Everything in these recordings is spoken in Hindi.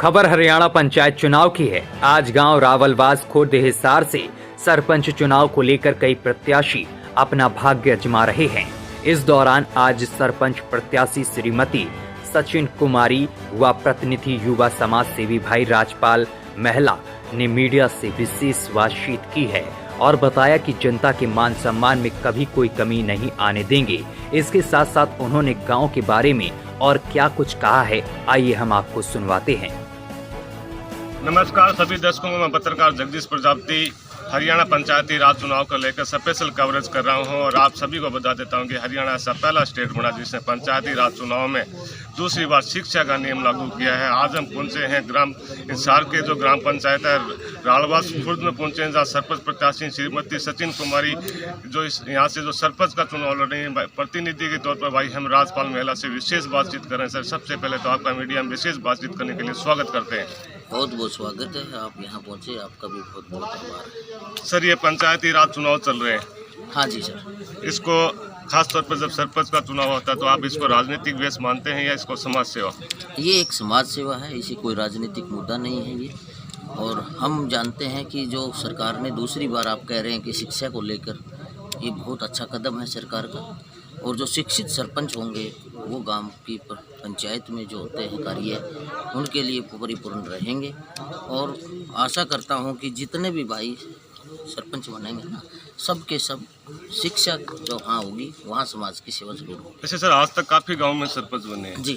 खबर हरियाणा पंचायत चुनाव की है। आज गांव रावलवास खुर्द हिसार से सरपंच चुनाव को लेकर कई प्रत्याशी अपना भाग्य आजमा रहे हैं। इस दौरान आज सरपंच प्रत्याशी श्रीमती सचिन कुमारी व प्रतिनिधि युवा समाज सेवी भाई राजपाल महिला ने मीडिया से विशेष बातचीत की है और बताया कि जनता के मान सम्मान में कभी कोई कमी नहीं आने देंगे। इसके साथ साथ उन्होंने गांव के बारे में और क्या कुछ कहा है, आइए हम आपको सुनवाते हैं। नमस्कार सभी दर्शकों को, मैं पत्रकार जगदीश प्रजापति हरियाणा पंचायती राज चुनाव को लेकर स्पेशल कवरेज कर रहा हूं और आप सभी को बता देता हूं कि हरियाणा ऐसा पहला स्टेट बना जिसने पंचायती राज चुनाव में दूसरी बार शिक्षा का नियम लागू किया है। आज हम पहुंचे हैं ग्राम हिसार के जो ग्राम पंचायत है रावलवास खुर्द में पहुंचे हैं, जहाँ सरपंच प्रत्याशी श्रीमती सचिन कुमारी जो यहाँ से जो सरपंच का चुनाव लड़ रही है, प्रतिनिधि के तौर पर भाई हम राजपाल महिला से विशेष बातचीत कर रहे हैं। सर, सबसे पहले तो आपका मीडिया में विशेष बातचीत करने के लिए स्वागत करते हैं। बहुत बहुत स्वागत है, आप यहाँ पहुँचे, आपका भी बहुत बहुत आभार है। सर, ये पंचायती राज चुनाव चल रहे हैं। हाँ जी सर। इसको खास तौर पर जब सरपंच का चुनाव होता है तो आप इसको राजनीतिक वेश मानते हैं या इसको समाज सेवा? ये एक समाज सेवा है, इसी कोई राजनीतिक मुद्दा नहीं है ये। और हम जानते हैं कि जो सरकार ने दूसरी बार, आप कह रहे हैं कि शिक्षा को लेकर, ये बहुत अच्छा कदम है सरकार का। और जो शिक्षित सरपंच होंगे वो गांव की पंचायत में जो होते हैं कार्य, उनके लिए परिपूर्ण रहेंगे। और आशा करता हूं कि जितने भी भाई सरपंच बनेंगे ना, सबके सब शिक्षा जो हाँ होगी वहाँ समाज की सेवा जरूर होगी। जैसे सर, आज तक काफ़ी गांव में सरपंच बने हैं जी।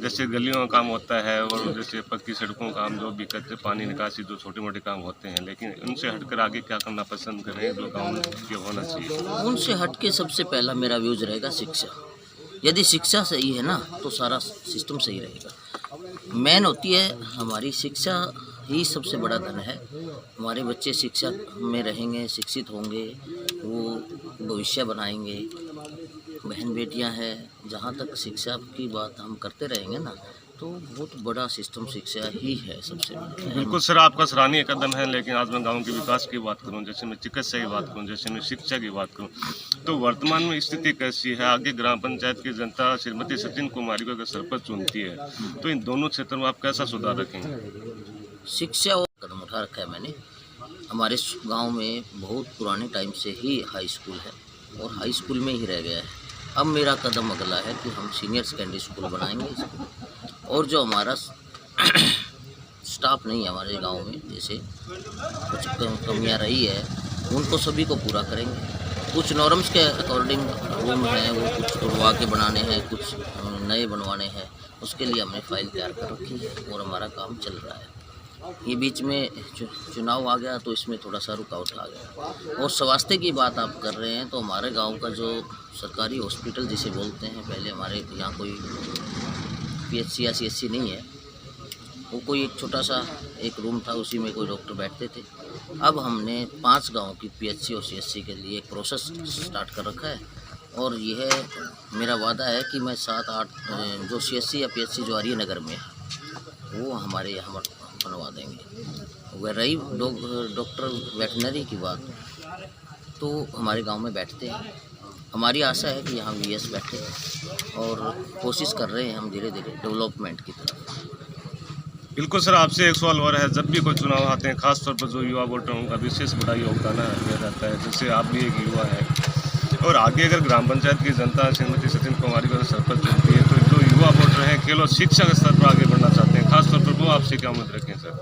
जैसे गलियों का काम होता है और जैसे पक्की सड़कों का काम, जो भी कच्चे पानी निकासी, जो छोटे मोटे काम होते हैं, लेकिन उनसे हटकर आगे क्या करना पसंद करें जो गाँव में होना चाहिए? उनसे हटके सबसे पहला मेरा व्यूज रहेगा शिक्षा। यदि शिक्षा सही है ना तो सारा सिस्टम सही रहेगा। मेन होती है हमारी शिक्षा ही सबसे बड़ा धन है। हमारे बच्चे शिक्षा में रहेंगे, शिक्षित होंगे, वो भविष्य बनाएंगे। बहन बेटियां हैं, जहाँ तक शिक्षा की बात हम करते रहेंगे ना, तो बहुत बड़ा सिस्टम शिक्षा ही है सबसे बड़ा। बिल्कुल सर, आपका सराहनीय कदम है। लेकिन आज मैं गाँव के विकास की बात करूँ, जैसे मैं चिकित्सा की बात करूँ, जैसे मैं शिक्षा की बात करूँ, तो वर्तमान में स्थिति कैसी है? आगे ग्राम पंचायत की जनता श्रीमती सचिन कुमारी को अगर सरपंच चुनती है तो इन दोनों क्षेत्रों में आप कैसा सुधार रखेंगे? शिक्षा और कदम उठा रखा है मैंने। हमारे गांव में बहुत पुराने टाइम से ही हाई स्कूल है और हाई स्कूल में ही रह गया है। अब मेरा कदम अगला है कि हम सीनियर सेकेंडरी स्कूल बनाएंगे इसको। और जो हमारा स्टाफ नहीं है हमारे गांव में, जैसे कुछ कमियां रही है, उनको सभी को पूरा करेंगे। कुछ नॉर्म्स के अकॉर्डिंग रूम हैं, वो कुछ तोड़वा के बनाने हैं, कुछ नए बनवाने हैं। उसके लिए हमने फाइल तैयार कर रखी है और हमारा काम चल रहा है। ये बीच में चुनाव आ गया तो इसमें थोड़ा सा रुकावट आ गया। और स्वास्थ्य की बात आप कर रहे हैं तो हमारे गांव का जो सरकारी हॉस्पिटल जिसे बोलते हैं, पहले हमारे यहाँ कोई PHC या CHC नहीं है, वो कोई एक छोटा सा एक रूम था, उसी में कोई डॉक्टर बैठते थे। अब हमने 5 गाँव की PHC और CHC के लिए एक प्रोसेस स्टार्ट कर रखा है। और यह मेरा वादा है कि मैं 7-8 जो CHC या PHC जो आर्य नगर में है वो हमारे यहाँ बनवा देंगे। वह रही डॉक्टर वेटनरी की बात, तो हमारे गांव में बैठते हैं। हमारी आशा है कि यहाँ VS बैठे और कोशिश कर रहे हैं हम धीरे धीरे डेवलपमेंट की तरफ। बिल्कुल सर, आपसे एक सवाल और है। जब भी कोई चुनाव आते हैं, खासतौर पर जो युवा वोटर हैं उनका विशेष बड़ा योगदान दिया जाता है। जैसे आप भी एक युवा है और आगे अगर ग्राम पंचायत की जनता श्रीमती सचिन कुमारी को सरपंच चुनती है तो जो युवा वोटर हैं केवल शिक्षा के स्तर पर आगे बढ़ना चाहते हैं, खासतौर पर वो आपसे क्या उम्मीद रखें सर?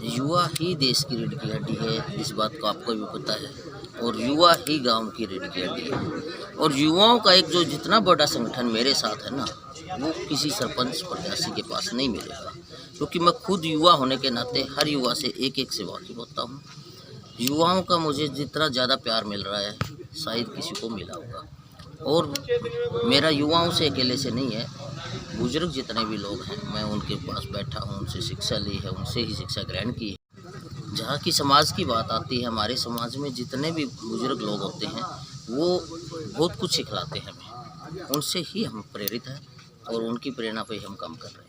युवा ही देश की रीढ़ की हड्डी है, इस बात को आपको भी पता है। और युवा ही गांव की रीढ़ की हड्डी है। और युवाओं का एक जो जितना बड़ा संगठन मेरे साथ है ना, वो किसी सरपंच प्रत्याशी के पास नहीं मिलेगा। क्योंकि मैं खुद युवा होने के नाते हर युवा से एक से वाकिफ होता हूँ। युवाओं का मुझे जितना ज़्यादा प्यार मिल रहा है शायद किसी को मिला होगा। और मेरा युवाओं से अकेले से नहीं है, बुजुर्ग जितने भी लोग हैं मैं उनके पास बैठा हूँ, उनसे शिक्षा ली है, उनसे ही शिक्षा ग्रहण की है। जहाँ की समाज की बात आती है, हमारे समाज में जितने भी बुजुर्ग लोग होते हैं वो बहुत कुछ सिखलाते हैं हमें, उनसे ही हम प्रेरित हैं और उनकी प्रेरणा पे हम काम कर रहे हैं।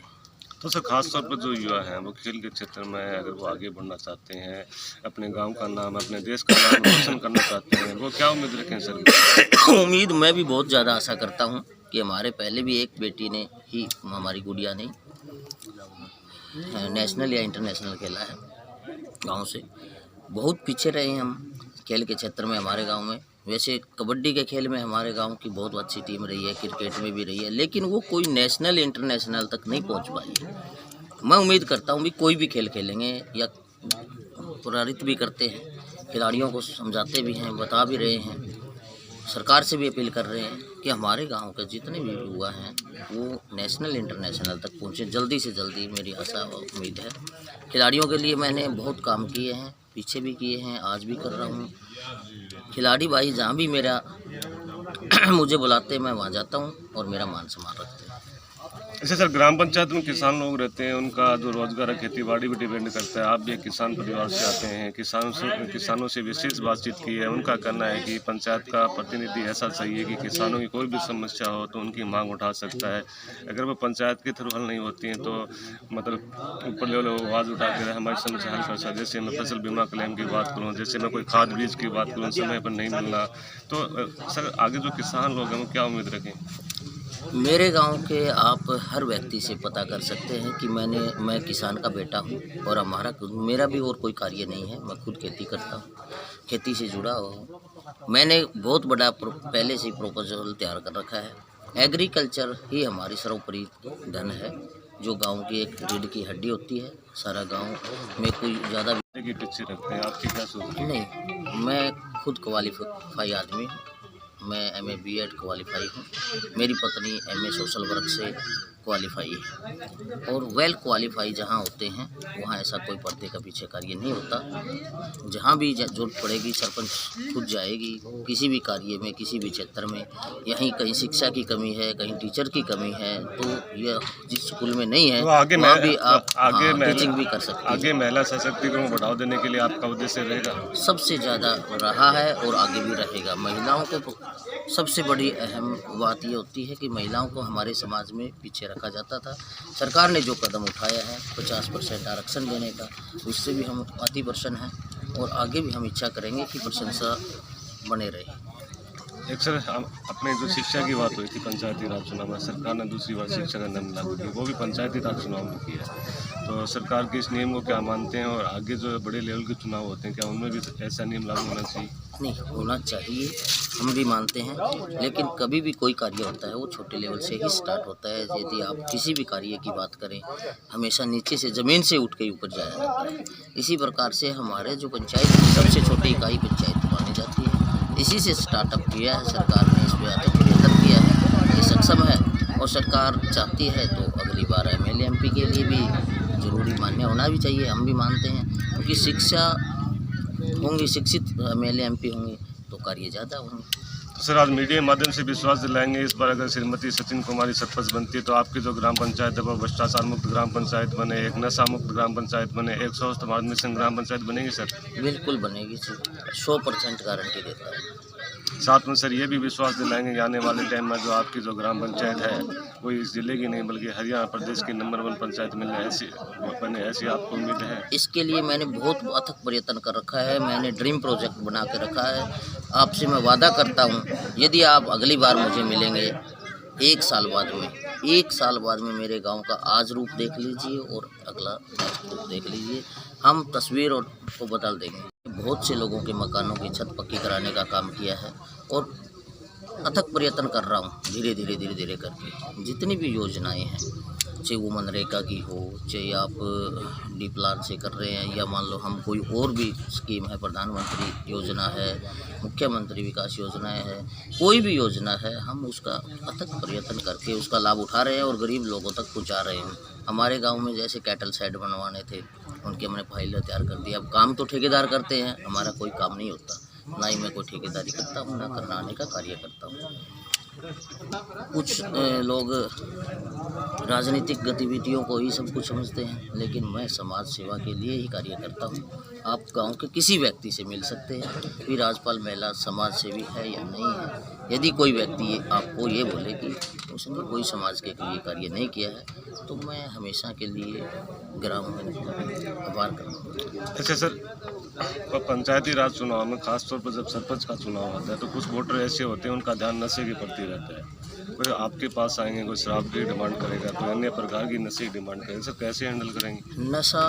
तो सर, खासतौर पर जो युवा हैं वो खेल के क्षेत्र में अगर वो आगे बढ़ना चाहते हैं, अपने गांव का नाम, अपने देश का नाम रोशन करना चाहते हैं, वो क्या उम्मीद रखें सर? उम्मीद मैं भी बहुत ज़्यादा आशा करता हूँ कि हमारे पहले भी एक बेटी ने ही, हमारी गुड़िया ने नेशनल या इंटरनेशनल खेला है गांव से। बहुत पीछे रहे हैं हम खेल के क्षेत्र में हमारे गांव में। वैसे कबड्डी के खेल में हमारे गांव की बहुत अच्छी टीम रही है, क्रिकेट में भी रही है, लेकिन वो कोई नेशनल इंटरनेशनल तक नहीं पहुंच पाई है। मैं उम्मीद करता हूं भी कोई भी खेल खेलेंगे या प्रेरित भी करते हैं, खिलाड़ियों को समझाते भी हैं, बता भी रहे हैं, सरकार से भी अपील कर रहे हैं कि हमारे गांव के जितने भी युवा हैं वो नेशनल इंटरनेशनल तक पहुँचे जल्दी से जल्दी, मेरी आशा और उम्मीद है। खिलाड़ियों के लिए मैंने बहुत काम किए हैं, पीछे भी किए हैं, आज भी कर रहा हूँ। खिलाड़ी भाई जहाँ भी मेरा मुझे बुलाते हैं मैं वहाँ जाता हूँ और मेरा मान सम्मान रखते हैं। ऐसे सर, ग्राम पंचायत में किसान लोग रहते हैं, उनका जो रोजगार है खेती बाड़ी भी डिपेंड करता है। आप भी एक किसान परिवार से आते हैं, किसानों से विशेष बातचीत की है। उनका कहना है कि पंचायत का प्रतिनिधि ऐसा चाहिए कि किसानों की कोई भी समस्या हो तो उनकी मांग उठा सकता है। अगर वो पंचायत के थ्रू हल नहीं होती हैं तो मतलब ऊपर लेवल आवाज़ उठा के हमारी समस्या हल कर सकता है। जैसे मैं फसल बीमा क्लेम की बात करूँ, जैसे मैं कोई खाद बीज की बात करूँ, समय पर नहीं मिलना। तो सर आगे जो किसान लोग हैं वो क्या उम्मीद रखें? मेरे गांव के आप हर व्यक्ति से पता कर सकते हैं कि मैं किसान का बेटा हूं और मेरा भी और कोई कार्य नहीं है। मैं खुद खेती करता हूं, खेती से जुड़ा हुआ हूं। मैंने बहुत बड़ा पहले से ही प्रपोजल तैयार कर रखा है। एग्रीकल्चर ही हमारी सर्वोपरि धन है, जो गांव की एक रीढ़ की हड्डी होती है। सारा गांव में कोई ज़्यादा की पिक्चर रखते हैं, आपकी क्या सोच है? नहीं, मैं खुद क्वालिफाई आदमी हूँ। मैं MA B.Ed क्वालिफाई हूँ। मेरी पत्नी MA सोशल वर्क से क्वालिफाई है और वेल क्वालिफाई जहाँ होते हैं वहाँ ऐसा कोई पर्दे का पीछे कार्य नहीं होता। जहाँ भी जरूरत पड़ेगी सरपंच खुद जाएगी, किसी भी कार्य में, किसी भी क्षेत्र में। यहीं कहीं शिक्षा की कमी है, कहीं टीचर की कमी है, तो ये जिस स्कूल में नहीं है तो आगे वहाँ भी आप टीचिंग भी कर सकते हैं। आगे महिला सशक्तिकरण को बढ़ावा देने के लिए आपका उद्देश्य रहेगा? सबसे ज़्यादा रहा है और आगे भी रहेगा। महिलाओं को सबसे बड़ी अहम बात ये होती है कि महिलाओं को हमारे समाज में पीछे रखा जाता था। सरकार ने जो कदम उठाया है 50% आरक्षण देने का, उससे भी हम अति प्रसन्न हैं और आगे भी हम इच्छा करेंगे कि प्रशंसा बने रहे। एक सर, अपने जो शिक्षा की बात हुई थी पंचायती राज चुनाव में, सरकार ने दूसरी बार शिक्षा का नियम लागू किया, वो भी पंचायती राज चुनाव में किया है। तो सरकार के इस नियम को क्या मानते हैं और आगे जो बड़े लेवल के चुनाव होते हैं क्या उनमें भी ऐसा नियम लागू होना चाहिए? नहीं, होना चाहिए, हम भी मानते हैं, लेकिन कभी भी कोई कार्य होता है वो छोटे लेवल से ही स्टार्ट होता है। यदि आप किसी भी कार्य की बात करें, हमेशा नीचे से ज़मीन से उठ के ऊपर जाया जाता है। इसी प्रकार से हमारे जो पंचायत की सबसे छोटी इकाई पंचायत मानी जाती है, इसी से स्टार्टअप किया है सरकार ने। इस पर अत्यंत प्रयत्न किया है, ये सक्षम है और सरकार चाहती है तो अगली बार MLA MP के लिए भी जरूरी मान्य होना भी चाहिए। हम भी मानते हैं, क्योंकि शिक्षा होंगी, शिक्षित MLA MP होंगे तो कार्य ज़्यादा होंगे। सर, आज मीडिया के माध्यम से विश्वास दिलाएंगे इस बार अगर श्रीमती सचिन कुमारी सरपंच बनती है तो आपकी जो ग्राम पंचायत है वो भ्रष्टाचार मुक्त ग्राम पंचायत बने, एक नशा मुक्त ग्राम पंचायत बने, एक स्वस्थ भारत मिशन ग्राम पंचायत बनेगी? सर बिल्कुल बनेगी सर, 100% गारंटी देता है। साथ में सर ये भी विश्वास दिलाएंगे कि आने वाले टाइम में जो आपकी जो ग्राम पंचायत है वो इस जिले की नहीं बल्कि हरियाणा प्रदेश की नंबर 1 पंचायत मिलने ऐसी आपको उम्मीद है? इसके लिए मैंने बहुत अथक प्रयत्न कर रखा है। मैंने ड्रीम प्रोजेक्ट बना के रखा है। आपसे मैं वादा करता हूँ, यदि आप अगली बार मुझे मिलेंगे 1 साल बाद में मेरे गांव का आज रूप देख लीजिए और अगला रूप देख लीजिए, हम तस्वीर को बदल देंगे। बहुत से लोगों के मकानों की छत पक्की कराने का काम किया है और अथक प्रयत्न कर रहा हूँ धीरे धीरे करके। जितनी भी योजनाएं हैं, चाहे वो मनरेगा की हो, चाहे आप डी प्लान से कर रहे हैं, या मान लो हम कोई और भी स्कीम है, प्रधानमंत्री योजना है, मुख्यमंत्री विकास योजनाएं है, कोई भी योजना है, हम उसका अथक प्रयत्न करके उसका लाभ उठा रहे हैं और गरीब लोगों तक पहुँचा रहे हैं। हमारे गांव में जैसे कैटल शेड बनवाने थे, उनके हमने फाइल तैयार कर दिया। अब काम तो ठेकेदार करते हैं, हमारा कोई काम नहीं होता, ना ही मैं कोई ठेकेदारी करता हूँ, ना कराने का कार्य करता हूँ। कुछ लोग राजनीतिक गतिविधियों को ही सब कुछ समझते हैं, लेकिन मैं समाज सेवा के लिए ही कार्य करता हूँ। आप गांव के किसी व्यक्ति से मिल सकते हैं कि राजपाल महिला समाज सेवी है या नहीं है। यदि कोई व्यक्ति आपको ये बोले कि उसने कोई समाज के लिए कार्य नहीं किया है, तो मैं हमेशा के लिए ग्राम में आभार करूँगा। अच्छा सर, पंचायती राज चुनाव में खासतौर पर जब सरपंच का चुनाव आता है तो कुछ वोटर ऐसे होते हैं उनका ध्यान नशे के प्रति रहता है। कोई आपके पास आएंगे, कोई शराब की डिमांड करेगा, कोई अन्य प्रकार की नशे की डिमांड करेगा, सर कैसे हैंडल करेंगे? नशा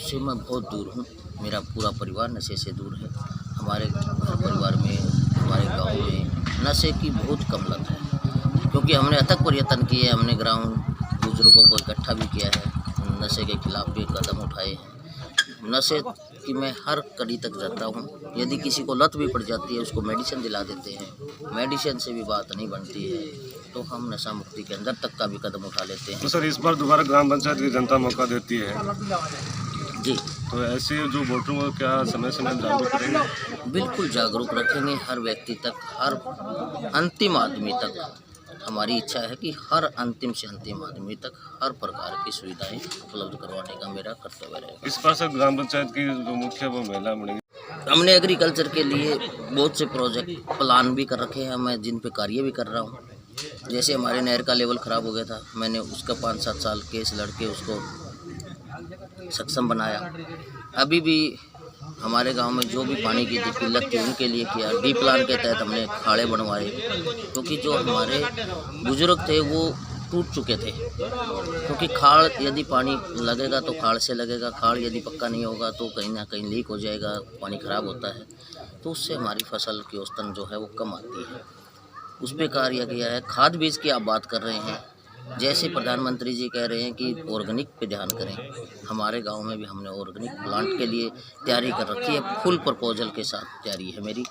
से मैं बहुत दूर हूँ। मेरा पूरा परिवार नशे से दूर है। हमारे घर परिवार में, हमारे गांव में नशे की बहुत कम लत है, क्योंकि हमने अथक प्रयत्न किए। हमने ग्राउंड बुजुर्गों को इकट्ठा भी किया है, नशे के खिलाफ भी कदम उठाए हैं। नशे की मैं हर कड़ी तक जाता हूँ। यदि किसी को लत भी पड़ जाती है, उसको मेडिसिन दिला देते हैं। मेडिसिन से भी बात नहीं बनती है, तो हम नशा मुक्ति के अंदर तक का भी कदम उठा लेते हैं। तो सर इस बार दोबारा ग्राम पंचायत की जनता मौका देती है, जी तो ऐसे जो वोटरों को क्या समय समय जागरूक करेंगे? बिल्कुल जागरूक रखेंगे, हर व्यक्ति तक, हर अंतिम आदमी तक। हमारी इच्छा है कि हर अंतिम से अंतिम आदमी तक हर प्रकार की सुविधाएं उपलब्ध करवाने का मेरा कर्तव्य रहेगा। इस बार सर ग्राम पंचायत की जो मुख्य वो महिला बनेगी। हमने एग्रीकल्चर के लिए बहुत से प्रोजेक्ट प्लान भी कर रखे हैं, मैं जिन पे कार्य भी कर रहा हूँ। जैसे हमारे नहर का लेवल ख़राब हो गया था, मैंने उसका 5-7 साल केस लड़के उसको सक्षम बनाया। अभी भी हमारे गांव में जो भी पानी की किल्लत थी उनके लिए किया। डी प्लान के तहत हमने खाड़े बनवाए, क्योंकि जो हमारे बुजुर्ग थे वो टूट चुके थे। क्योंकि खाड़ यदि पानी लगेगा तो खाड़ से लगेगा, खाड़ यदि पक्का नहीं होगा तो कहीं ना कहीं लीक हो जाएगा, पानी ख़राब होता है, तो उससे हमारी फसल की औसतन जो है वो कम आती है। उस पर कार्य किया है। खाद बीज की आप बात कर रहे हैं, जैसे प्रधानमंत्री जी कह रहे हैं कि ऑर्गेनिक पे ध्यान करें, हमारे गांव में भी हमने ऑर्गेनिक प्लांट के लिए तैयारी कर रखी है। फुल प्रपोजल के साथ तैयारी है मेरी।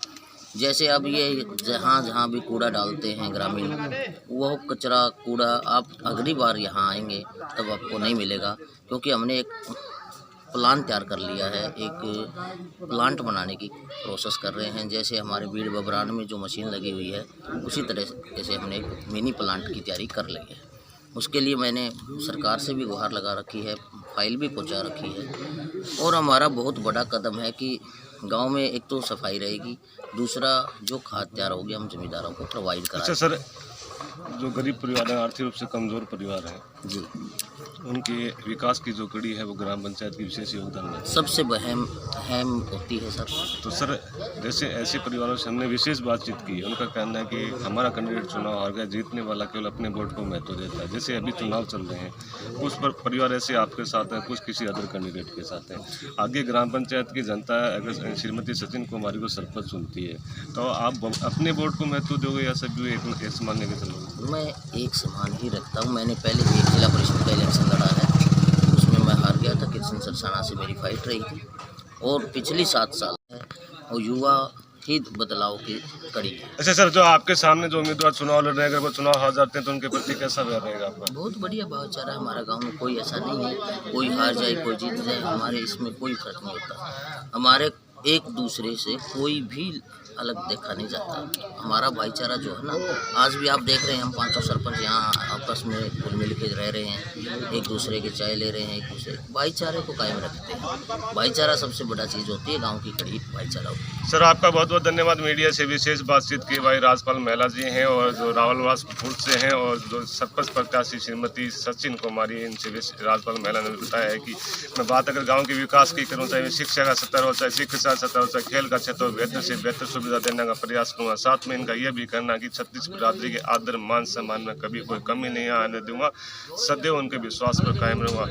जैसे अब ये जहाँ भी कूड़ा डालते हैं ग्रामीण, वो कचरा कूड़ा आप अगली बार यहाँ आएंगे तब आपको नहीं मिलेगा, क्योंकि हमने एक प्लान तैयार कर लिया है। एक प्लांट बनाने की प्रोसेस कर रहे हैं। जैसे हमारे बीड़ बबरान में जो मशीन लगी हुई है, उसी तरह से हमने एक मिनी प्लांट की तैयारी कर ली है। उसके लिए मैंने सरकार से भी गुहार लगा रखी है, फाइल भी पहुंचा रखी है। और हमारा बहुत बड़ा कदम है कि गांव में एक तो सफाई रहेगी, दूसरा जो खाद तैयार होगी हम जमींदारों को प्रोवाइड कराएंगे। अच्छा सर, जो गरीब परिवार है, आर्थिक रूप से कमज़ोर परिवार है जी, उनके विकास की जो कड़ी है वो ग्राम पंचायत की विशेष योगदान है। सबसे अहम होती है सर। तो सर जैसे ऐसे परिवारों से हमने विशेष बातचीत की, उनका कहना है कि हमारा कैंडिडेट चुनाव हार गया, जीतने वाला केवल अपने वोट को महत्व देता है। जैसे अभी चुनाव चल रहे हैं, कुछ परिवार ऐसे आपके साथ हैं, कुछ किसी अदर कैंडिडेट के साथ हैं। आगे ग्राम पंचायत की जनता अगर श्रीमती सचिन कुमारी को सरपंच चुनती है तो आप अपने वोट को महत्व दोगे या सभी एक समान लेके चलोगे? मैं एक समान ही रखता हूँ। मैंने पहले एक जिला परिषद का इलेक्शन लड़ा है, उसमें मैं हार गया था। कृष्ण सरसाना से मेरी फाइट रही थी। और पिछली 7 साल है और युवा ही बदलाव की कड़ी है। अच्छा सर, जो आपके सामने जो उम्मीदवार चुनाव लड़ रहे हैं, अगर वो चुनाव हार जाते हैं तो उनके प्रति कैसा व्यवहार रहेगा आपका? बहुत बढ़िया भाईचारा। हमारा गांव में कोई ऐसा नहीं है, कोई हार जाए कोई जीत जाए, हमारे इसमें कोई फर्क नहीं होता। हमारे एक दूसरे से कोई भी अलग देखा नहीं जाता। हमारा भाईचारा जो है ना, आज भी आप देख रहे हैं हम 500 सरपंच यहाँ आपस में घुल मिल के रह रहे हैं, एक दूसरे के चाय ले रहे हैं, एक दूसरे भाईचारे को कायम रखते हैं। भाईचारा सबसे बड़ा चीज़ होती है, गांव की कड़ी भाईचारा होती है। सर आपका बहुत बहुत धन्यवाद। मीडिया से विशेष बातचीत की भाई राजपाल महिला जी हैं और जो रावलवास फूट से हैं, और जो सरपंच प्रत्याशी श्रीमती सचिन कुमारी, इनसे राजपाल महिला ने बताया है कि मैं बात अगर गाँव के विकास की करूँ, चाहे शिक्षा का स्तर हो, चाहे चिकित्सा स्तर हो, चाहे खेल का क्षेत्र हो, बेहतर से बेहतर सुविधा देने का प्रयास करूँगा। साथ में इनका यह भी कहना कि छत्तीस बिरादरी के आदर मान सम्मान में कभी कोई कमी नहीं आने दूंगा, सदैव उनके विश्वास पर कायम रहूँगा।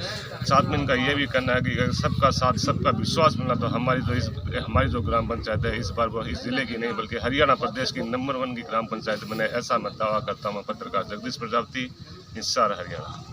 साथ में इनका यह भी कहना है कि अगर सबका साथ सबका विश्वास मिला तो हमारी जो ग्राम पंचायत है इस बार वो इस जिले की नहीं बल्कि हरियाणा प्रदेश की नंबर 1 की ग्राम पंचायत बने, ऐसा मैं दावा करता हूँ। पत्रकार जगदीश प्रजापति, हिसार, हरियाणा।